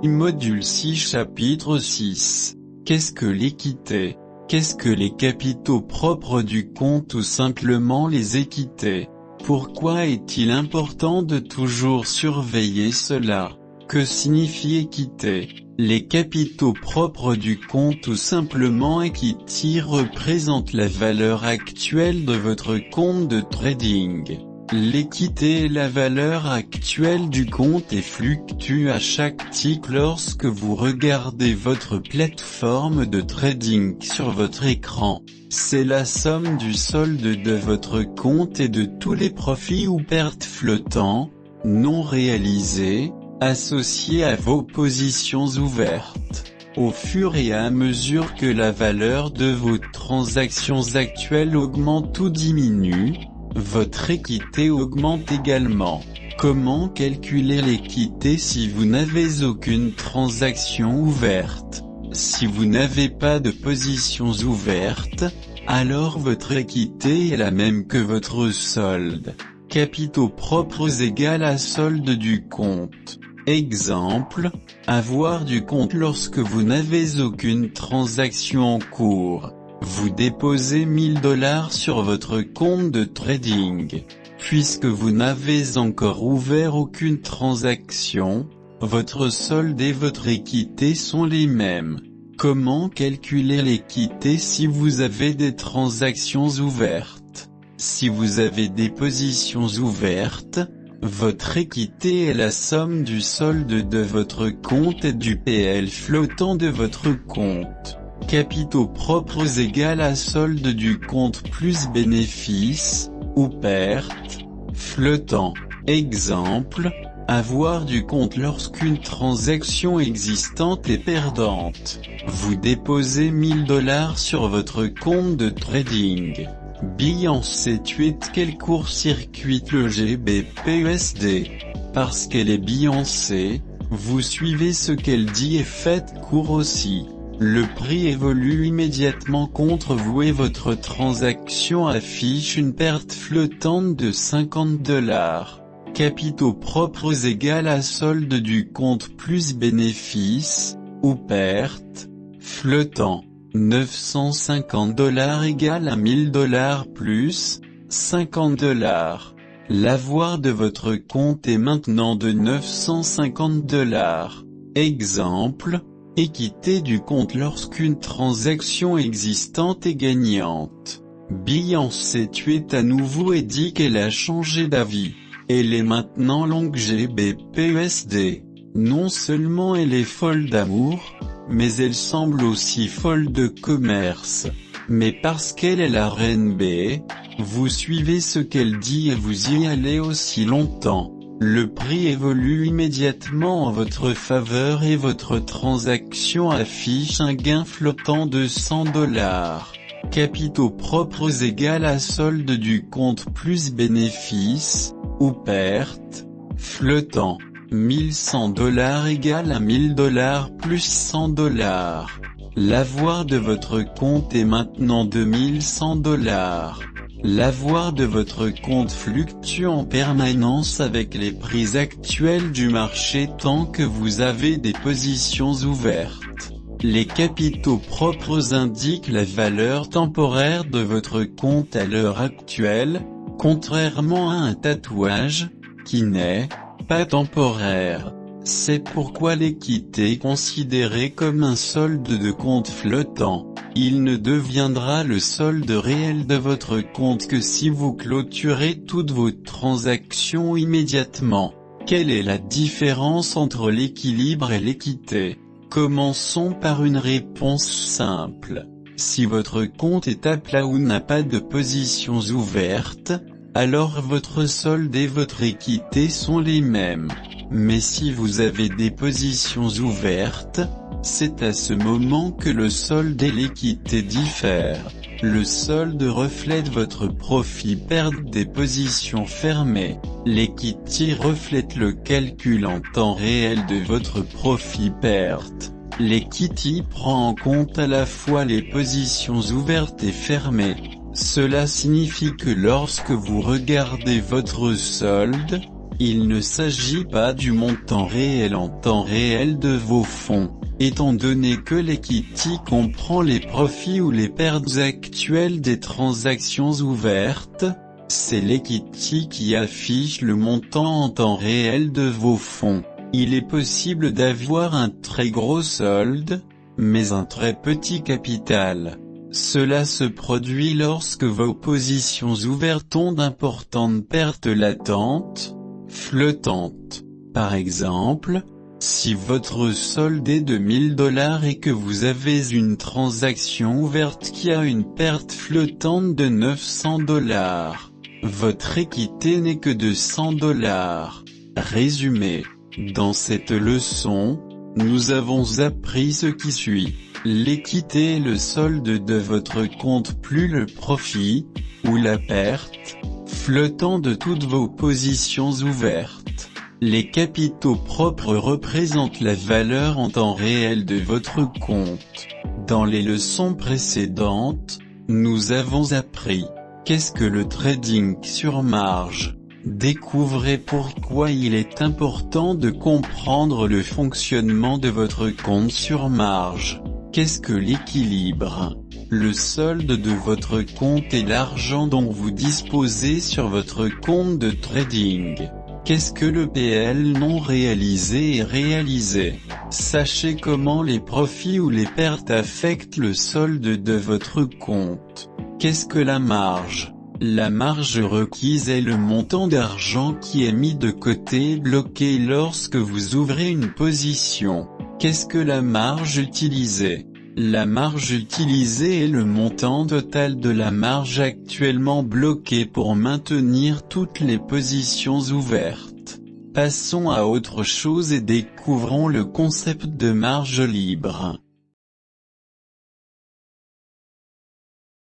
Module 6 Chapitre 6. Qu'est-ce que l'équité? Qu'est-ce que les capitaux propres du compte ou simplement les équités? Pourquoi est-il important de toujours surveiller cela? Que signifie équité? Les capitaux propres du compte ou simplement equity représentent la valeur actuelle de votre compte de trading. L'équité est la valeur actuelle du compte et fluctue à chaque tick lorsque vous regardez votre plateforme de trading sur votre écran. C'est la somme du solde de votre compte et de tous les profits ou pertes flottants, non réalisés, associés à vos positions ouvertes. Au fur et à mesure que la valeur de vos transactions actuelles augmente ou diminue, votre équité augmente également. Comment calculer l'équité si vous n'avez aucune transaction ouverte? Si vous n'avez pas de positions ouvertes, alors votre équité est la même que votre solde. Capitaux propres égale à solde du compte. Exemple, avoir du compte lorsque vous n'avez aucune transaction en cours. Vous déposez 1000 $ sur votre compte de trading. Puisque vous n'avez encore ouvert aucune transaction, votre solde et votre équité sont les mêmes. Comment calculer l'équité si vous avez des transactions ouvertes? Si vous avez des positions ouvertes, votre équité est la somme du solde de votre compte et du PL flottant de votre compte. Capitaux propres égale à solde du compte plus bénéfice, ou perte, flottant. Exemple, avoir du compte lorsqu'une transaction existante est perdante. Vous déposez 1000 $ sur votre compte de trading. Beyoncé tweet quel court-circuite le GBP/USD. Parce qu'elle est Beyoncé, vous suivez ce qu'elle dit et faites court aussi. Le prix évolue immédiatement contre vous et votre transaction affiche une perte flottante de 50 $. Capitaux propres égale à solde du compte plus bénéfice, ou perte, flottant. 950 $ égale à 1000 $ plus 50 $. L'avoir de votre compte est maintenant de 950 $. Exemple, équité du compte lorsqu'une transaction existante est gagnante. Beyoncé tweet à nouveau et dit qu'elle a changé d'avis. Elle est maintenant longue GBP/USD. Non seulement elle est folle d'amour, mais elle semble aussi folle de commerce. Mais parce qu'elle est la reine B, vous suivez ce qu'elle dit et vous y allez aussi longtemps. Le prix évolue immédiatement en votre faveur et votre transaction affiche un gain flottant de 100 $. Capitaux propres égale à solde du compte plus bénéfice, ou perte, flottant. 1100 $ égale à 1000 $ plus 100 $. L'avoir de votre compte est maintenant de 1100 $. L'avoir de votre compte fluctue en permanence avec les prix actuels du marché tant que vous avez des positions ouvertes. Les capitaux propres indiquent la valeur temporaire de votre compte à l'heure actuelle, contrairement à un tatouage, qui n'est pas temporaire. C'est pourquoi l'équité est considérée comme un solde de compte flottant. Il ne deviendra le solde réel de votre compte que si vous clôturez toutes vos transactions immédiatement. Quelle est la différence entre l'équilibre et l'équité? Commençons par une réponse simple. Si votre compte est à plat ou n'a pas de positions ouvertes, alors votre solde et votre équité sont les mêmes. Mais si vous avez des positions ouvertes, c'est à ce moment que le solde et l'équité diffèrent. Le solde reflète votre profit-perte des positions fermées. L'équité reflète le calcul en temps réel de votre profit-perte. L'équité prend en compte à la fois les positions ouvertes et fermées. Cela signifie que lorsque vous regardez votre solde, Il ne s'agit pas du montant réel en temps réel de vos fonds, étant donné que l'equity comprend les profits ou les pertes actuelles des transactions ouvertes. C'est l'equity qui affiche le montant en temps réel de vos fonds. Il est possible d'avoir un très gros solde, mais un très petit capital. Cela se produit lorsque vos positions ouvertes ont d'importantes pertes latentes, flottantes. Par exemple, si votre solde est de 1000 $ et que vous avez une transaction ouverte qui a une perte flottante de 900 $, votre équité n'est que de 100 $. Résumé. Dans cette leçon, nous avons appris ce qui suit. L'équité est le solde de votre compte plus le profit, ou la perte, flottant de toutes vos positions ouvertes. Les capitaux propres représentent la valeur en temps réel de votre compte. Dans les leçons précédentes, nous avons appris qu'est-ce que le trading sur marge. Découvrez pourquoi il est important de comprendre le fonctionnement de votre compte sur marge. Qu'est-ce que l'équilibre? Le solde de votre compte est l'argent dont vous disposez sur votre compte de trading. Qu'est-ce que le PL non réalisé et réalisé? Sachez comment les profits ou les pertes affectent le solde de votre compte. Qu'est-ce que la marge? La marge requise est le montant d'argent qui est mis de côté et bloqué lorsque vous ouvrez une position. Qu'est-ce que la marge utilisée? La marge utilisée est le montant total de la marge actuellement bloquée pour maintenir toutes les positions ouvertes. Passons à autre chose et découvrons le concept de marge libre.